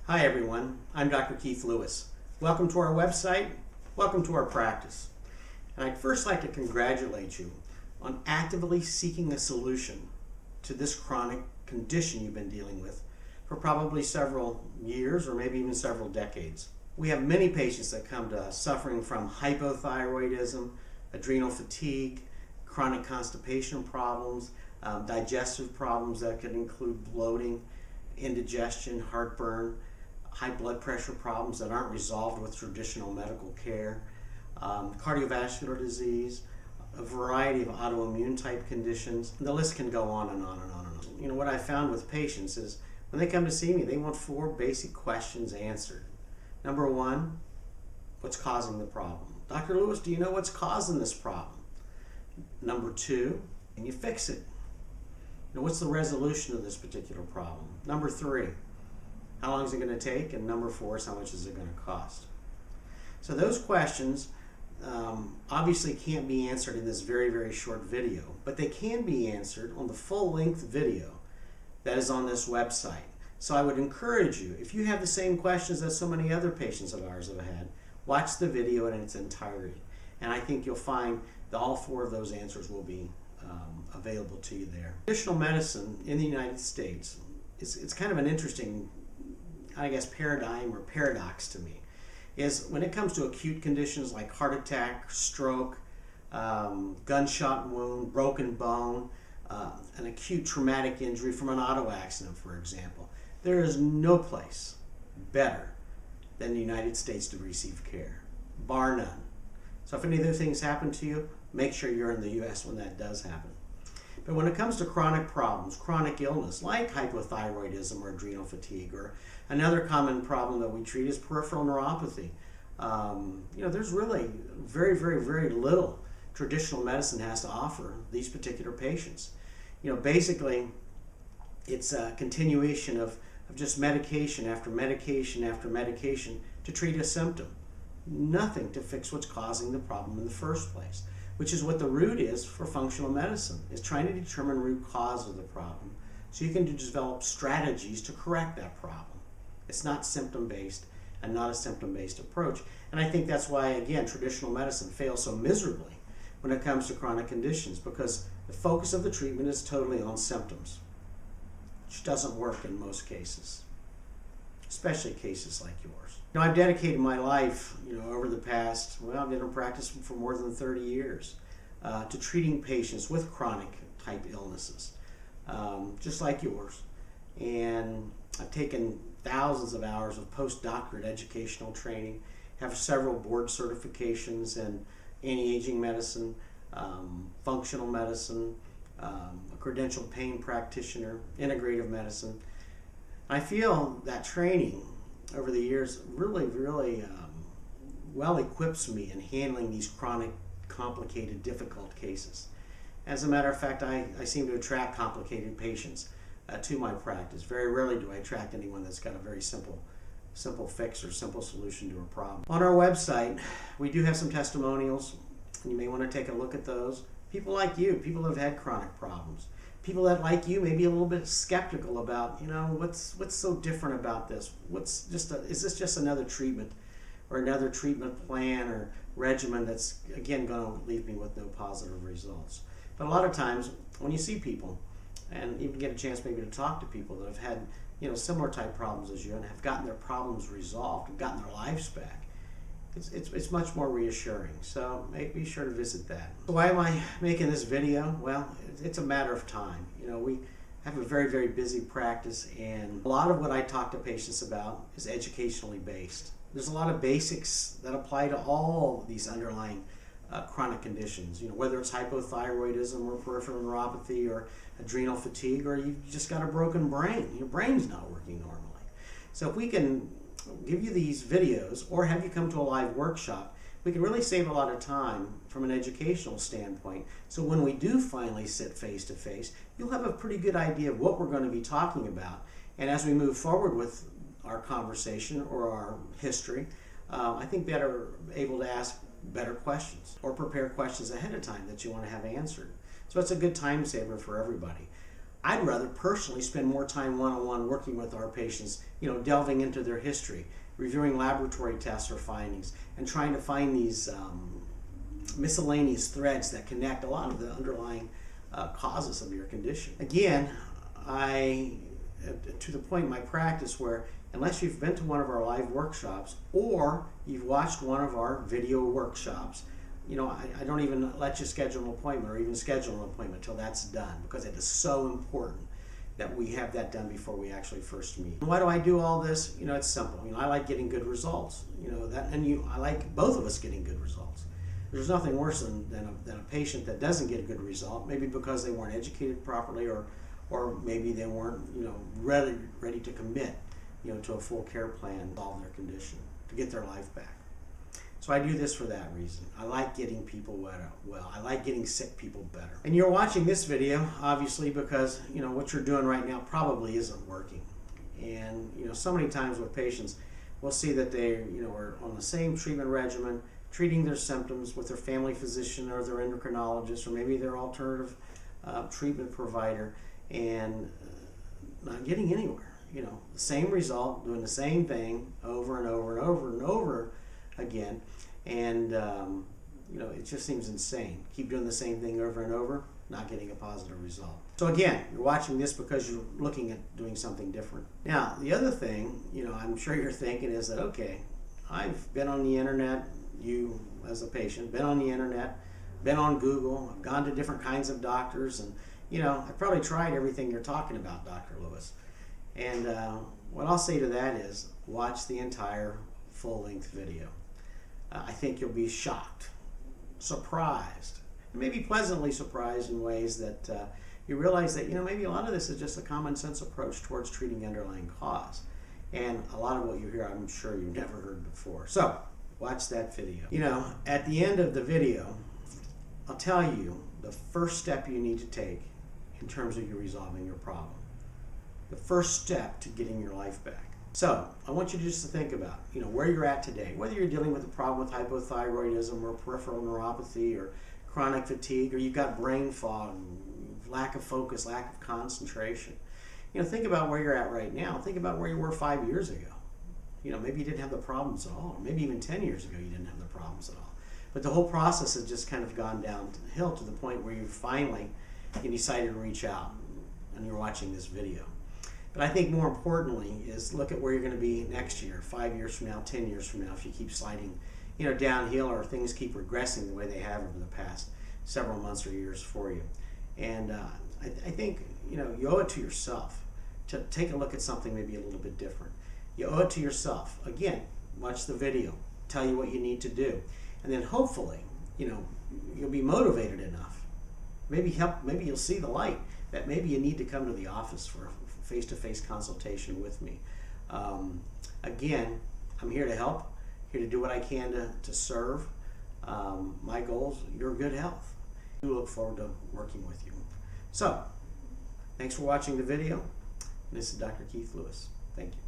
Hi everyone, I'm Dr. Keith Lewis. Welcome to our website, welcome to our practice. And I'd first like to congratulate you on actively seeking a solution to this chronic condition you've been dealing with for probably several years or maybe even several decades. We have many patients that come to us suffering from hypothyroidism, adrenal fatigue, chronic constipation problems, digestive problems that could include bloating, indigestion, heartburn, high blood pressure problems that aren't resolved with traditional medical care, cardiovascular disease, a variety of autoimmune type conditions. The list can go on and on and on and on. You know, what I found with patients is when they come to see me, they want 4 basic questions answered. Number 1, what's causing the problem? Dr. Lewis, do you know what's causing this problem? Number 2, can you fix it? You know, what's the resolution of this particular problem? Number 3, how long is it going to take? And number 4 is how much is it going to cost? So those questions obviously can't be answered in this very, very short video, but they can be answered on the full-length video that is on this website. So I would encourage you, if you have the same questions that so many other patients of ours have had, watch the video in its entirety. And I think you'll find that all 4 of those answers will be available to you there. Traditional medicine in the United States, it's kind of an interesting, I guess, paradigm or paradox to me, is when it comes to acute conditions like heart attack, stroke, gunshot wound, broken bone, an acute traumatic injury from an auto accident, for example, there is no place better than the United States to receive care, bar none. So if any of those things happen to you, make sure you're in the U.S. when that does happen. But when it comes to chronic problems, chronic illness like hypothyroidism or adrenal fatigue, or another common problem that we treat is peripheral neuropathy, you know, there's really very, very, very little traditional medicine has to offer these particular patients. You know, basically, it's a continuation of just medication after medication after medication to treat a symptom. Nothing to fix what's causing the problem in the first place, which is what the root is for functional medicine, is trying to determine root cause of the problem so you can develop strategies to correct that problem. It's not symptom-based and not a symptom-based approach. And I think that's why, again, traditional medicine fails so miserably when it comes to chronic conditions, because the focus of the treatment is totally on symptoms, which doesn't work in most cases, especially cases like yours. You know, I've dedicated my life, you know, over the past, well, I've been in practice for more than 30 years to treating patients with chronic type illnesses, just like yours. And I've taken thousands of hours of postdoctorate educational training, have several board certifications in anti-aging medicine, functional medicine, a credentialed pain practitioner, integrative medicine. I feel that training over the years really well equips me in handling these chronic, complicated, difficult cases. As a matter of fact, I seem to attract complicated patients to my practice. Very rarely do I attract anyone that's got a very simple fix or simple solution to a problem. On our website, we do have some testimonials, and you may want to take a look at those. People like you, people that have had chronic problems. People that, like you, may be a little bit skeptical about, you know, what's so different about this? Is this just another treatment or another treatment plan or regimen that's, again, going to leave me with no positive results? But a lot of times when you see people and even get a chance maybe to talk to people that have had, you know, similar type problems as you and have gotten their problems resolved and gotten their lives back, it's much more reassuring. So be sure to visit that. So why am I making this video? Well, it's a matter of time. You know, we have a very, very busy practice, and a lot of what I talk to patients about is educationally based. There's a lot of basics that apply to all these underlying chronic conditions, you know, whether it's hypothyroidism or peripheral neuropathy or adrenal fatigue, or you've just got a broken brain. Your brain's not working normally. So if we can give you these videos or have you come to a live workshop, we can really save a lot of time from an educational standpoint. So when we do finally sit face to face, you'll have a pretty good idea of what we're going to be talking about. And as we move forward with our conversation or our history, I think better able to ask better questions or prepare questions ahead of time that you want to have answered. So it's a good time saver for everybody. I'd rather personally spend more time one-on-one working with our patients, delving into their history, reviewing laboratory tests or findings, and trying to find these miscellaneous threads that connect a lot of the underlying causes of your condition. Again, to the point in my practice where unless you've been to one of our live workshops or you've watched one of our video workshops, I don't even let you schedule an appointment or even schedule an appointment until that's done, because it is so important that we have that done before we actually first meet. Why do I do all this? It's simple. I like getting good results. I like both of us getting good results. There's nothing worse than a patient that doesn't get a good result, maybe because they weren't educated properly or maybe they weren't ready to commit to a full care plan to solve their condition, to get their life back. So I do this for that reason. I like getting people well. I like getting sick people better. And you're watching this video, obviously, because what you're doing right now probably isn't working. And so many times with patients, we'll see that they are on the same treatment regimen, treating their symptoms with their family physician or their endocrinologist or maybe their alternative treatment provider, and not getting anywhere. The same result, doing the same thing over and over and over and over again, and it just seems insane. Keep doing the same thing over and over, not getting a positive result. So again, you're watching this because you're looking at doing something different. Now, the other thing, I'm sure you're thinking is that, okay, I've been on the internet, you as a patient, been on the internet, been on Google, I've gone to different kinds of doctors, and I've probably tried everything you're talking about, Dr. Lewis. And what I'll say to that is, watch the entire full-length video. I think you'll be shocked, surprised, and maybe pleasantly surprised in ways that you realize that maybe a lot of this is just a common sense approach towards treating the underlying cause. And a lot of what you hear, I'm sure you've never heard before. So watch that video. At the end of the video, I'll tell you the first step you need to take in terms of you resolving your problem. The first step to getting your life back. So I want you just to think about, where you're at today, whether you're dealing with a problem with hypothyroidism or peripheral neuropathy or chronic fatigue, or you've got brain fog, lack of focus, lack of concentration. Think about where you're at right now. Think about where you were 5 years ago. Maybe you didn't have the problems at all. Or maybe even 10 years ago you didn't have the problems at all. But the whole process has just kind of gone downhill to the point where you finally decided to reach out and you're watching this video. But I think more importantly is look at where you're going to be next year, 5 years from now, 10 years from now, if you keep sliding downhill or things keep regressing the way they have over the past several months or years for you. And I think you owe it to yourself to take a look at something maybe a little bit different. You owe it to yourself. Again, watch the video, tell you what you need to do, and then hopefully you'll be motivated enough. Maybe you'll see the light that maybe you need to come to the office for a face-to-face consultation with me. Again, I'm here to help, here to do what I can to serve. My goal is your good health. I look forward to working with you. So, thanks for watching the video. This is Dr. Keith Lewis. Thank you.